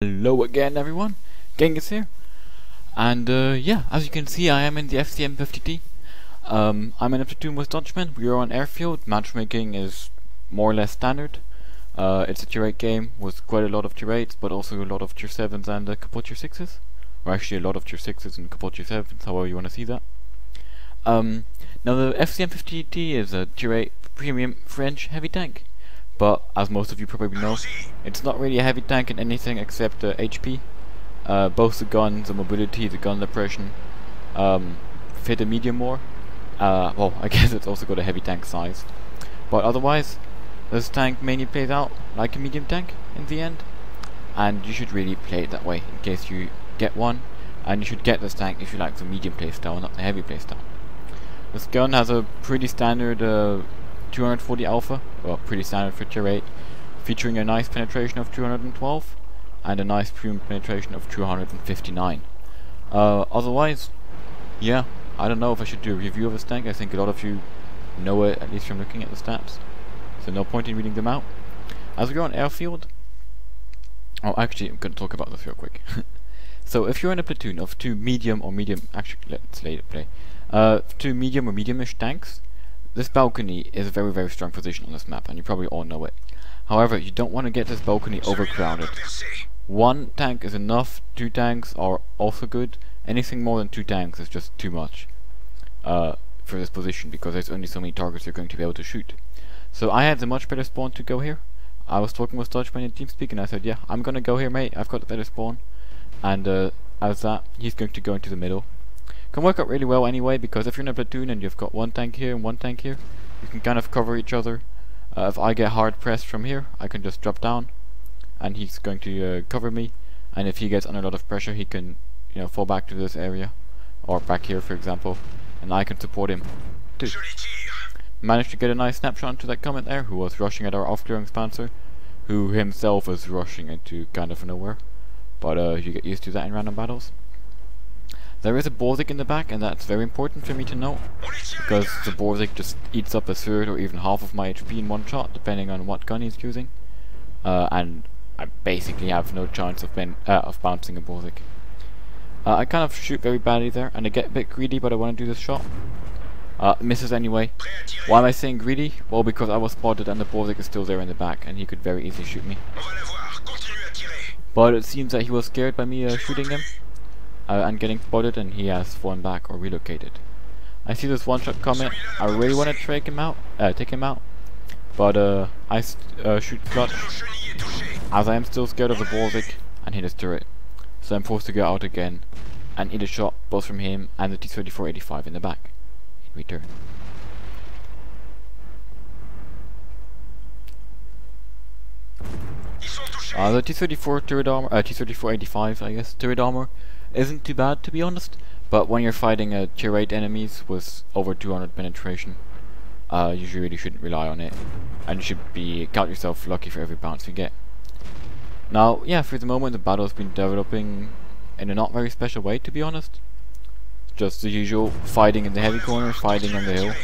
Hello again everyone, Genghis here, and yeah, as you can see I am in the FCM 50T. I'm in a platoon with Dutchmen. We are on airfield. Matchmaking is more or less standard. It's a tier 8 game with quite a lot of tier 8s, but also a lot of tier 7s and a couple tier 6s. Or actually a lot of tier 6s and a couple tier 7s, however you want to see that. Now the FCM 50T is a tier 8 premium French heavy tank. But, as most of you probably know, it's not really a heavy tank in anything except HP. Both the guns, the mobility, the gun depression fit a medium more. Well, I guess it's also got a heavy tank size. But otherwise, this tank mainly plays out like a medium tank in the end. And you should really play it that way in case you get one. And you should get this tank if you like the medium playstyle, not the heavy playstyle. This gun has a pretty standard 240 alpha, well, pretty standard for tier 8, featuring a nice penetration of 212 and a nice premium penetration of 259. Otherwise, yeah, I don't know if I should do a review of this tank. I think a lot of you know it, at least from looking at the stats, so no point in reading them out. As we're on airfield, oh, actually, I'm going to talk about this real quick. So, if you're in a platoon of two medium or medium, actually, let's later play, two medium or medium-ish tanks, this balcony is a very, very strong position on this map, and you probably all know it. However, you don't want to get this balcony overcrowded. One tank is enough, two tanks are also good. Anything more than two tanks is just too much for this position, because there's only so many targets you're going to be able to shoot. So I had the much better spawn to go here. I was talking with Dutchman in TeamSpeak, and I said, yeah, I'm gonna go here, mate, I've got the better spawn. And as that, he's going to go into the middle. Can work out really well anyway, because if you're in a platoon and you've got one tank here and one tank here, you can kind of cover each other. If I get hard pressed from here, I can just drop down and he's going to cover me, and if he gets under a lot of pressure, he can, you know, fall back to this area or back here, for example, and I can support him too. Managed to get a nice snapshot into that comment there, who was rushing at our off-clearing Spencer, who himself was rushing into kind of nowhere, but you get used to that in random battles. There is a Borzik in the back, and that's very important for me to know, because the Borzik just eats up a third or even half of my HP in one shot, depending on what gun he's using, and I basically have no chance of bouncing a Borzik. I kind of shoot very badly there, and I get a bit greedy, but I want to do this shot. Misses anyway. Why am I saying greedy? Well, because I was spotted and the Borzik is still there in the back, and he could very easily shoot me. But it seems that he was scared by me shooting him. And getting spotted, and he has fallen back or relocated. I see this one-shot comment. I really want to take him out, but I shoot clutch, as I am still scared of the Borzik and hit his turret. So I'm forced to go out again and eat a shot both from him and the T-34-85 in the back. In return. The T-34 turret armor, T-34-85, I guess, turret armor isn't too bad, to be honest, but when you're fighting tier 8 enemies with over 200 penetration, you really shouldn't rely on it, and you should count yourself lucky for every bounce you get. Now, yeah, for the moment the battle has been developing in a not very special way, to be honest. Just the usual fighting in the heavy corner, fighting on the hill.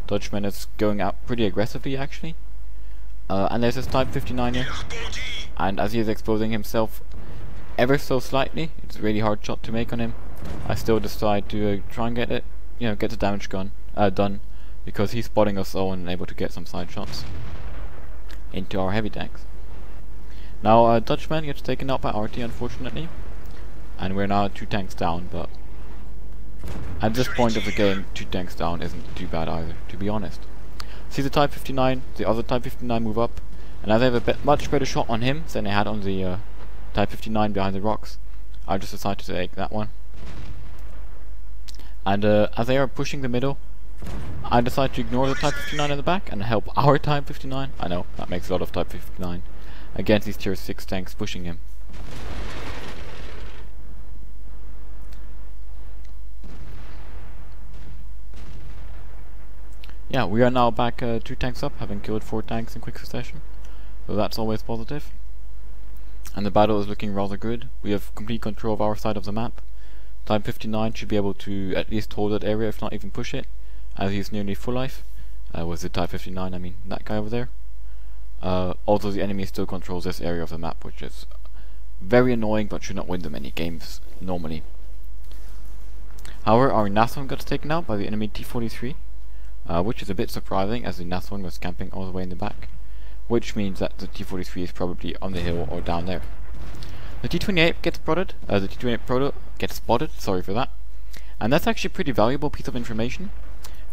Dutchman is going out pretty aggressively, actually. And there's this Type 59 here, and as he is exposing himself ever so slightly, it's a really hard shot to make on him, I still decide to try and get it, you know, get the damage done, because he's spotting us all and able to get some side shots into our heavy tanks. Now, Dutchman gets taken out by RT, unfortunately, and we're now 2 tanks down, but at this point of the game, 2 tanks down isn't too bad either, to be honest. See the Type 59, the other Type 59 move up, and as I have a much better shot on him than I had on the Type 59 behind the rocks, I just decided to take that one. And as they are pushing the middle, I decide to ignore the Type 59 in the back and help our Type 59. I know, that makes a lot of Type 59 against these tier 6 tanks pushing him. Yeah, we are now back 2 tanks up, having killed 4 tanks in quick succession, so that's always positive. And the battle is looking rather good. We have complete control of our side of the map. Type 59 should be able to at least hold that area, if not even push it, as he's nearly full life. With the Type 59, I mean that guy over there. Although the enemy still controls this area of the map, which is very annoying, but should not win them any games normally. However, our Nathon got taken out by the enemy T-43, which is a bit surprising as the Nathon was camping all the way in the back, which means that the T-43 is probably on the hill or down there. The T-28 gets spotted, the T-28 Proto gets spotted, sorry for that, and that's actually a pretty valuable piece of information,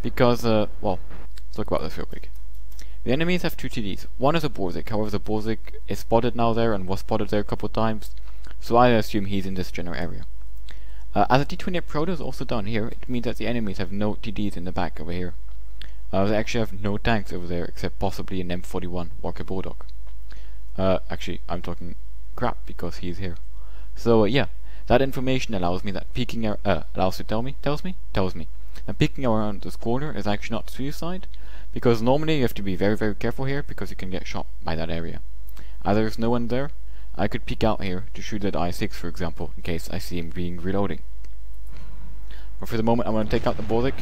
because, well, let's talk about this real quick. The enemies have two TDs. One is a Borzik, however the Borzik is spotted now there and was spotted there a couple of times, so I assume he's in this general area. As the T-28 Proto is also down here, it means that the enemies have no TDs in the back over here. They actually have no tanks over there except possibly an M41 Walker Bulldog. Actually, I'm talking crap because he's here. So yeah, that information allows me that peeking tells me that peeking around this corner is actually not suicide, because normally you have to be very careful here because you can get shot by that area. As there's no one there, I could peek out here to shoot at I-6 for example, in case I see him being reloading. But for the moment I want to take out the Borzik,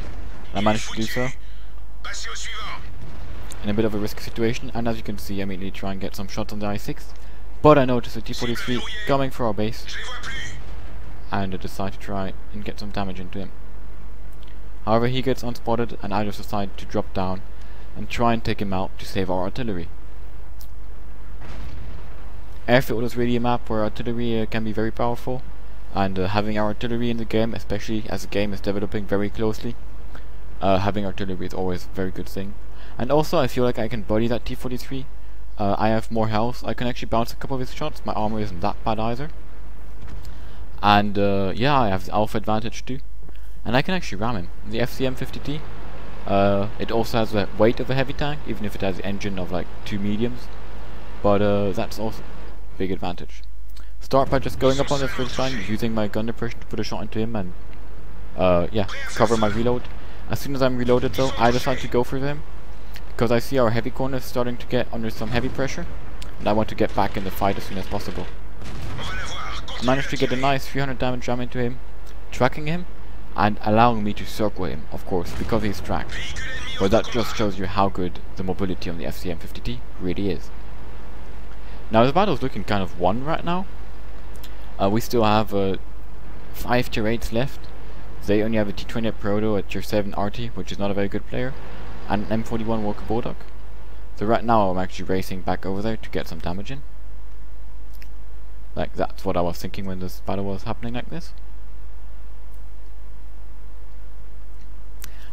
and I managed to do so in a bit of a risky situation, and as you can see I immediately try and get some shots on the I-6, but I notice the T-43 coming for our base, and I decide to try and get some damage into him. However, he gets unspotted and I just decide to drop down and try and take him out to save our artillery. Airfield is really a map where artillery can be very powerful, and having our artillery in the game, especially as the game is developing very closely, having artillery is always a very good thing. And also I feel like I can body that T-43. I have more health, I can actually bounce a couple of his shots, my armor isn't that bad either. And yeah, I have the alpha advantage too. And I can actually ram him. The FCM 50T, it also has the weight of a heavy tank, even if it has the engine of like 2 mediums. But that's also a big advantage. Start by just going up on this first line, using my gun depression to put a shot into him and yeah, cover my reload. As soon as I'm reloaded though, I decide to go for him, because I see our heavy corner is starting to get under some heavy pressure, and I want to get back in the fight as soon as possible. I managed to get a nice 300 damage ram into him, tracking him, and allowing me to circle him, of course, because he's tracked. But that just shows you how good the mobility on the FCM 50T really is. Now the battle's looking kind of won right now. We still have 5 tier 8s left. They only have a T-28 Proto, a tier 7 RT, which is not a very good player, and an M41 Walker Bulldog. So right now I'm actually racing back over there to get some damage in. Like, that's what I was thinking when this battle was happening like this.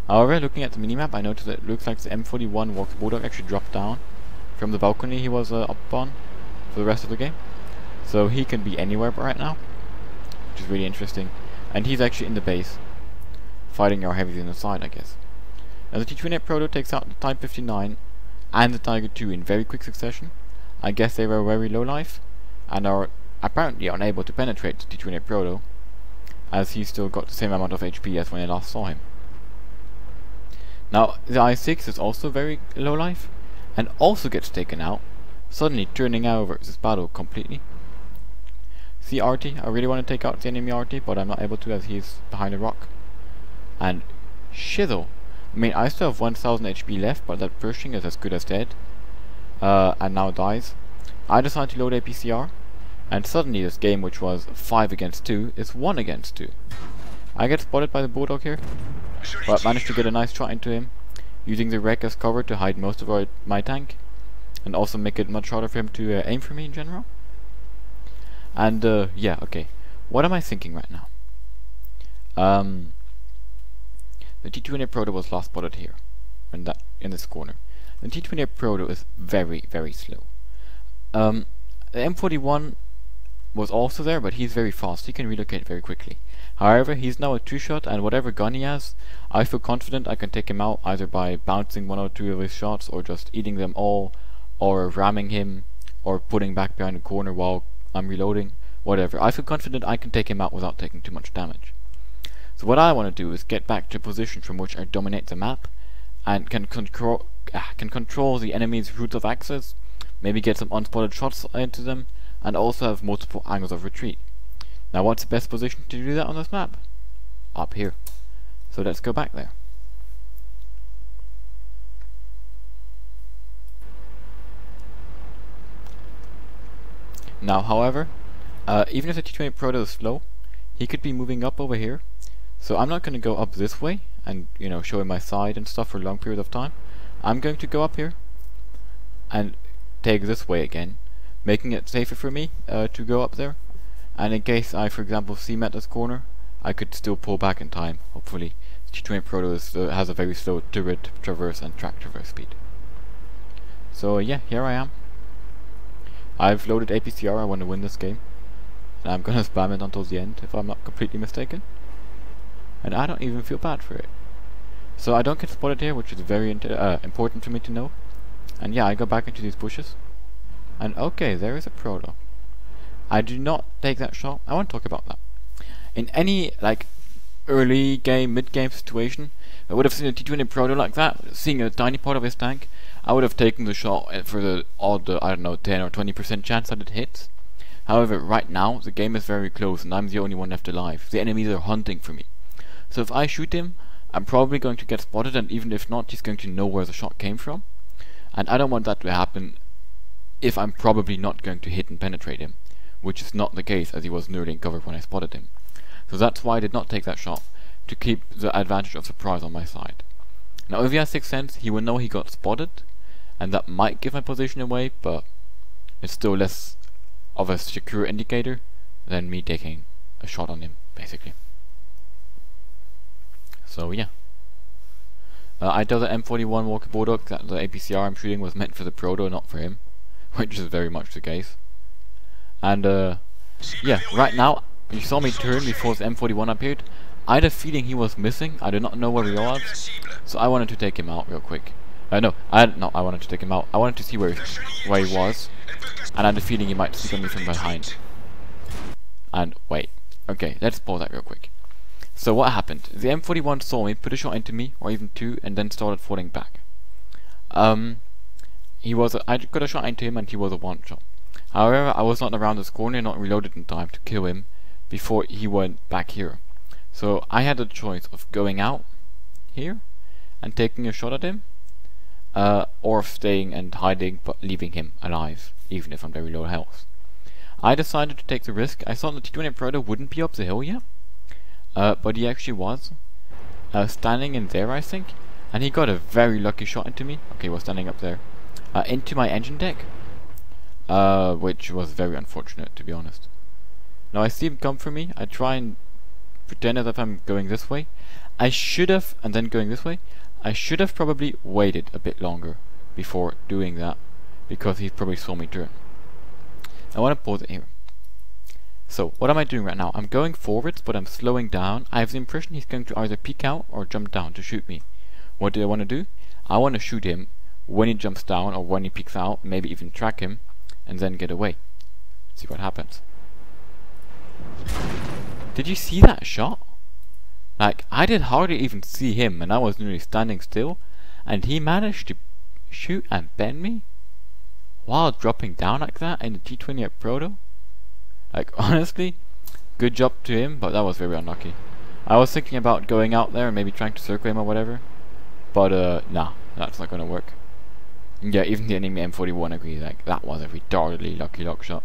However, looking at the minimap, I noticed that it looks like the M41 Walker Bulldog actually dropped down from the balcony he was up on for the rest of the game. So he can be anywhere right now, which is really interesting. And he's actually in the base, fighting our heavies in the side, I guess. Now the T-28 Proto takes out the Type 59 and the Tiger II in very quick succession. I guess they were very low life, and are apparently unable to penetrate the T-28 Proto, as he's still got the same amount of HP as when I last saw him. Now the I-6 is also very low life, and also gets taken out, suddenly turning over this battle completely. See RT, I really want to take out the enemy RT, but I'm not able to as he's behind a rock. And shizzle. I mean, I still have 1000 HP left, but that Pershing is as good as dead. And now dies. I decide to load a PCR, and suddenly this game, which was 5 against 2, is 1 against 2. I get spotted by the Bulldog here, but managed to get a nice shot into him, using the wreck as cover to hide most of my tank, and also make it much harder for him to aim for me in general. And yeah, okay. What am I thinking right now? The T-28 Proto was last spotted here, in this corner. The T-28 Proto is very slow. The M41 was also there, but he's very fast. He can relocate very quickly. However, he's now a 2-shot, and whatever gun he has, I feel confident I can take him out either by bouncing 1 or 2 of his shots, or just eating them all, or ramming him, or putting back behind the corner while I'm reloading, whatever. I feel confident I can take him out without taking too much damage. So what I want to do is get back to a position from which I dominate the map, and can control the enemy's routes of access, maybe get some unspotted shots into them, and also have multiple angles of retreat. Now what's the best position to do that on this map? Up here. So let's go back there. Now however, Even if the T-20 Proto is slow, he could be moving up over here. So I'm not going to go up this way and, you know, show him my side and stuff for a long period of time. I'm going to go up here and take this way again, making it safer for me to go up there. And in case I, for example, see him at this corner, I could still pull back in time, hopefully. T-20 Proto has a very slow turret traverse and track traverse speed. So yeah, here I am. I've loaded APCR, I want to win this game. And I'm gonna spam it until the end, if I'm not completely mistaken. And I don't even feel bad for it. So I don't get spotted here, which is very important for me to know. And yeah, I go back into these bushes. And okay, there is a Proto. I do not take that shot. I want to talk about that. In any, like, early game, mid game situation, I would have seen a T-20 Proto like that, seeing a tiny part of his tank, I would have taken the shot for the odd, I don't know, 10 or 20% chance that it hits. However, right now, the game is very close and I'm the only one left alive. The enemies are hunting for me. So if I shoot him, I'm probably going to get spotted, and even if not, he's going to know where the shot came from. And I don't want that to happen if I'm probably not going to hit and penetrate him, which is not the case, as he was nearly in cover when I spotted him. So that's why I did not take that shot, to keep the advantage of surprise on my side. Now if he has 6th sense, he will know he got spotted, and that might give my position away, but it's still less of a secure indicator than me taking a shot on him, basically. So yeah. I tell the M41 Walker Bulldog that the APCR I'm shooting was meant for the Proto, not for him, which is very much the case. And yeah, right now, you saw me turn before the M41 appeared. I had a feeling he was missing. I did not know where he was, so I wanted to take him out real quick. I wanted to take him out. I wanted to see where he was, and I had a feeling he might sneak on me from behind. And wait, okay, let's pause that real quick. So what happened? The M41 saw me, put a shot into me, or even two, and then started falling back. I got a shot into him, and he was a one shot. However, I was not around this corner, not reloaded in time to kill him before he went back here. So I had a choice of going out here and taking a shot at him, or staying and hiding but leaving him alive, even if I'm very low health. I decided to take the risk. I thought the T-20 Proto wouldn't be up the hill yet, but he actually was, standing in there, I think, and he got a very lucky shot into me. Okay, he was standing up there, into my engine deck, which was very unfortunate, to be honest. Now I see him come for me. I try and pretend as if I'm going this way. I should have, and then going this way, I should have probably waited a bit longer before doing that, because he probably saw me turn. I want to pause it here. So, what am I doing right now? I'm going forwards, but I'm slowing down. I have the impression he's going to either peek out or jump down to shoot me. What do I want to do? I want to shoot him when he jumps down or when he peeks out, maybe even track him, and then get away. See what happens. Did you see that shot? Like, I did hardly even see him, and I was nearly standing still, and he managed to shoot and bend me while dropping down like that in the T-20 at Proto. Like, honestly, good job to him, but that was very unlucky. I was thinking about going out there and maybe trying to circle him or whatever, but nah, that's not gonna work. Yeah, even the enemy M41 agrees, like, that was a retardedly lucky lock shot.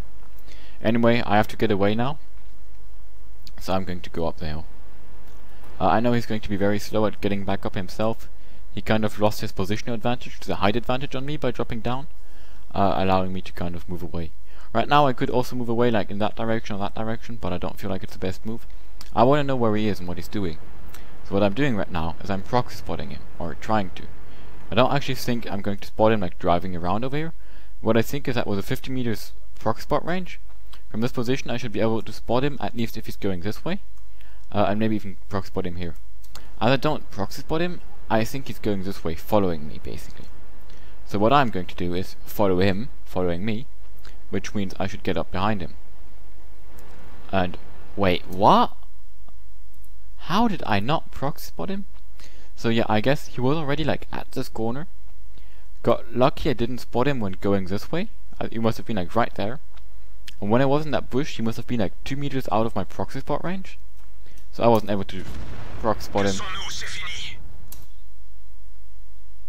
Anyway, I have to get away now, so I'm going to go up the hill. I know he's going to be very slow at getting back up himself. He kind of lost his positional advantage to the height advantage on me by dropping down, allowing me to kind of move away. Right now I could also move away, like in that direction or that direction, but I don't feel like it's the best move. I want to know where he is and what he's doing. So what I'm doing right now is I'm proxy spotting him, or trying to. I don't actually think I'm going to spot him like driving around over here. What I think is that with a 50 meters proxy spot range, from this position I should be able to spot him, at least if he's going this way, and maybe even proxy spot him here. As I don't proxy spot him, I think he's going this way, following me basically. So what I'm going to do is follow him, following me, which means I should get up behind him. And wait, what? How did I not proxy spot him? So yeah, I guess he was already like at this corner. Got lucky I didn't spot him when going this way. He must have been like right there. And when I was in that bush, he must have been like 2 meters out of my proxy spot range. So I wasn't able to proxy spot him.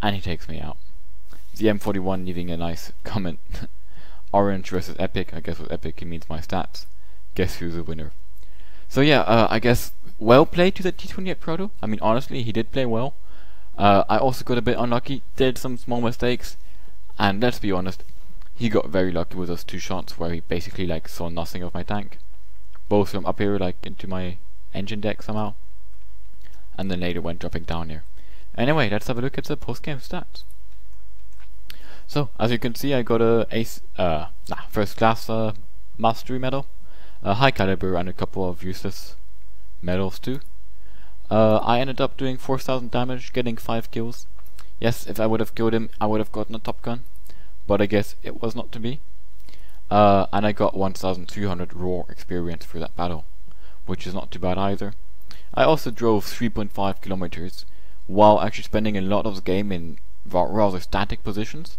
And he takes me out. The M41 leaving a nice comment. Orange versus epic. I guess with epic it means my stats. guess who's the winner. So yeah, I guess well played to the T28 Proto. I mean, honestly, he did play well. I also got a bit unlucky, did some small mistakes, and let's be honest, he got very lucky with those 2 shots where he basically like saw nothing of my tank. Both from up here like into my engine deck somehow, and then later went dropping down here. Anyway, let's have a look at the post-game stats. So, as you can see, I got a first class mastery medal, a high caliber, and a couple of useless medals too. I ended up doing 4,000 damage, getting 5 kills. Yes, if I would have killed him, I would have gotten a top gun, but I guess it was not to be. And I got 1,300 raw experience for that battle, which is not too bad either. I also drove 3.5 kilometers, while actually spending a lot of the game in rather static positions,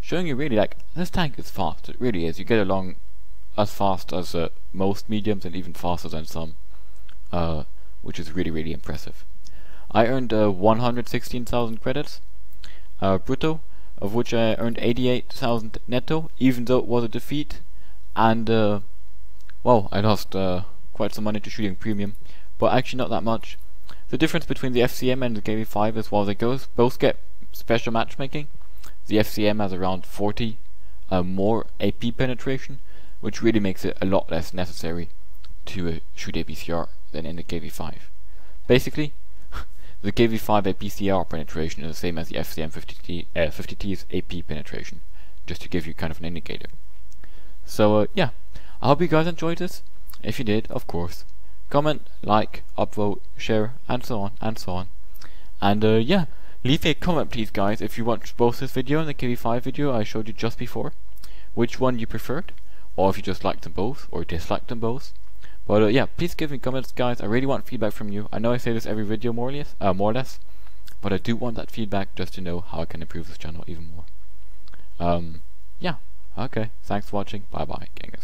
showing you really like, this tank is fast, it really is. You get along as fast as most mediums and even faster than some, which is really, really impressive. I earned 116,000 credits, brutto, of which I earned 88,000 netto, even though it was a defeat, and well, I lost quite some money to shooting premium, but actually not that much. The difference between the FCM and the KV5 is while they both get special matchmaking, the FCM has around 40 more AP penetration, which really makes it a lot less necessary to shoot APCR than in the KV5. Basically, the KV5 APCR penetration is the same as the FCM 50T's AP penetration, just to give you kind of an indicator. So yeah, I hope you guys enjoyed this. If you did, of course, comment, like, upvote, share, and so on, and so on. And yeah, leave a comment please guys if you watched both this video and the KV5 video I showed you just before, which one you preferred, or if you just liked them both, or disliked them both. But yeah, please give me comments guys, I really want feedback from you. I know I say this every video more or less, but I do want that feedback just to know how I can improve this channel even more. Yeah, okay, thanks for watching, bye bye, gangers.